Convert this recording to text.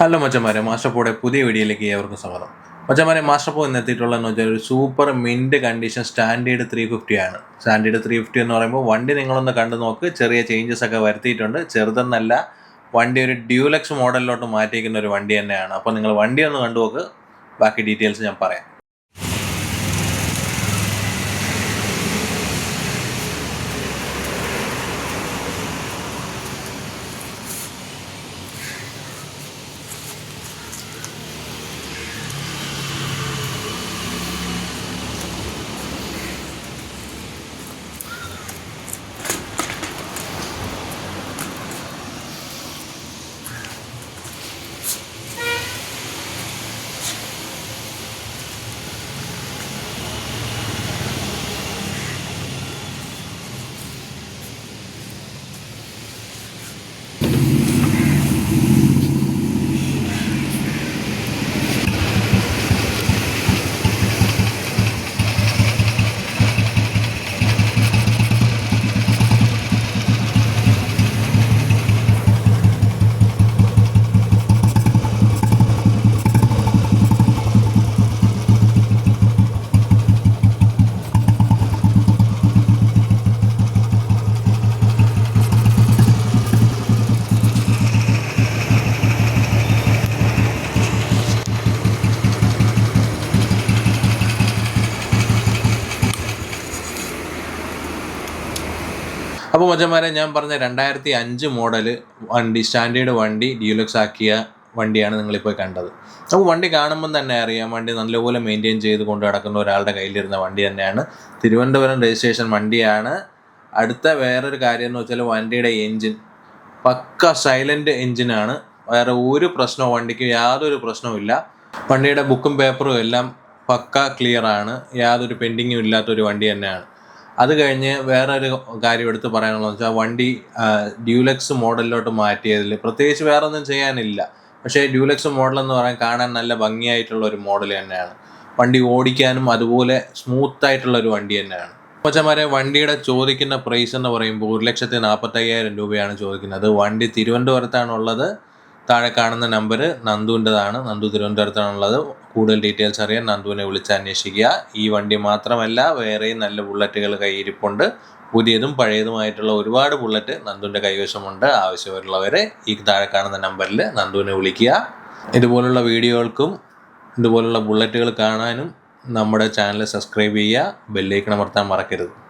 Hello മച്ചന്മാരെ, മാസ്റ്റർപോയുടെ പുതിയ വീഡിയോയിലേക്ക് ഏവർക്കും സ്വാഗതം. മച്ചന്മാരെ, മാസ്റ്റർപോ ഇന്ന് എത്തിയിട്ടുള്ളതെന്ന് വെച്ചാൽ ഒരു സൂപ്പർ മിൻറ്റ് കണ്ടീഷൻ സ്റ്റാൻഡേർഡ് 350 ആണ്. സ്റ്റാൻഡേർഡ് 350 എന്ന് പറയുമ്പോൾ വണ്ടി നിങ്ങളൊന്ന് കണ്ടു നോക്ക്. ചെറിയ ചേഞ്ചസ് ഒക്കെ വരുത്തിയിട്ടുണ്ട്. ചെറുതെന്നല്ല, വണ്ടി ഒരു ഡ്യൂലക്സ് മോഡലിലോട്ട് മാറ്റിയിരിക്കുന്ന ഒരു വണ്ടി തന്നെയാണ്. അപ്പോൾ നിങ്ങൾ വണ്ടി ഒന്ന് കണ്ടു നോക്ക്. ബാക്കി ഡീറ്റെയിൽസ് ഞാൻ പറയാം. അപ്പോൾ മച്ചന്മാരെ, ഞാൻ പറഞ്ഞ 2005 മോഡൽ വണ്ടി, സ്റ്റാൻഡേർഡ് വണ്ടി ഡ്യൂലക്സ് ആക്കിയ വണ്ടിയാണ് നിങ്ങളിപ്പോൾ കണ്ടത്. അപ്പോൾ വണ്ടി കാണുമ്പം തന്നെ അറിയാം, വണ്ടി നല്ലപോലെ മെയിൻറ്റെയിൻ ചെയ്ത് കൊണ്ട് നടക്കുന്ന ഒരാളുടെ കയ്യിലിരുന്ന വണ്ടി തന്നെയാണ്. തിരുവനന്തപുരം രജിസ്ട്രേഷൻ വണ്ടിയാണ്. അടുത്ത വേറൊരു കാര്യം എന്ന് വെച്ചാൽ വണ്ടിയുടെ എൻജിൻ പക്ക സൈലൻറ്റ് എൻജിനാണ്. വേറെ ഒരു പ്രശ്നവും, വണ്ടിക്ക് യാതൊരു പ്രശ്നവും ഇല്ല. വണ്ടിയുടെ ബുക്കും പേപ്പറും എല്ലാം പക്ക ക്ലിയറാണ്. യാതൊരു പെൻഡിങ്ങും ഇല്ലാത്തൊരു വണ്ടി തന്നെയാണ്. അത് കഴിഞ്ഞ് വേറൊരു കാര്യം എടുത്ത് പറയാനുള്ളതെന്ന് വെച്ചാൽ വണ്ടി ഡ്യൂലക്സ് മോഡലിലോട്ട് മാറ്റിയതിൽ പ്രത്യേകിച്ച് വേറെ ഒന്നും ചെയ്യാനില്ല. പക്ഷേ ഡ്യൂലക്സ് മോഡൽ എന്ന് പറയാൻ കാണാൻ നല്ല ഭംഗിയായിട്ടുള്ള ഒരു മോഡൽ തന്നെയാണ്. വണ്ടി ഓടിക്കാനും അതുപോലെ സ്മൂത്തായിട്ടുള്ള ഒരു വണ്ടി തന്നെയാണ്. മച്ചന്മാരെ, വണ്ടിയുടെ ചോദിക്കുന്ന പ്രൈസ് എന്ന് പറയുമ്പോൾ 1,45,000 രൂപയാണ് ചോദിക്കുന്നത്. വണ്ടി തിരുവനന്തപുരത്താണുള്ളത്. താഴെ കാണുന്ന നമ്പർ നന്ദുവിൻ്റെതാണ്. നന്ദു തിരുവനന്തപുരത്താണുള്ളത്. കൂടുതൽ ഡീറ്റെയിൽസ് അറിയാൻ നന്ദുവിനെ വിളിച്ച് അന്വേഷിക്കുക. ഈ വണ്ടി മാത്രമല്ല, വേറെയും നല്ല ബുള്ളറ്റുകൾ കയ്യിരിപ്പുണ്ട്. പുതിയതും പഴയതുമായിട്ടുള്ള ഒരുപാട് ബുള്ളറ്റ് നന്ദുവിൻ്റെ കൈവശമുണ്ട്. ആവശ്യമുള്ളവരെ ഈ താഴെ കാണുന്ന നമ്പറിൽ നന്ദുവിനെ വിളിക്കുക. ഇതുപോലുള്ള വീഡിയോകൾക്കും ഇതുപോലുള്ള ബുള്ളറ്റുകൾ കാണാനും നമ്മുടെ ചാനൽ സബ്സ്ക്രൈബ് ചെയ്യുക. ബെല്ലൈക്കൺ അമർത്താൻ മറക്കരുത്.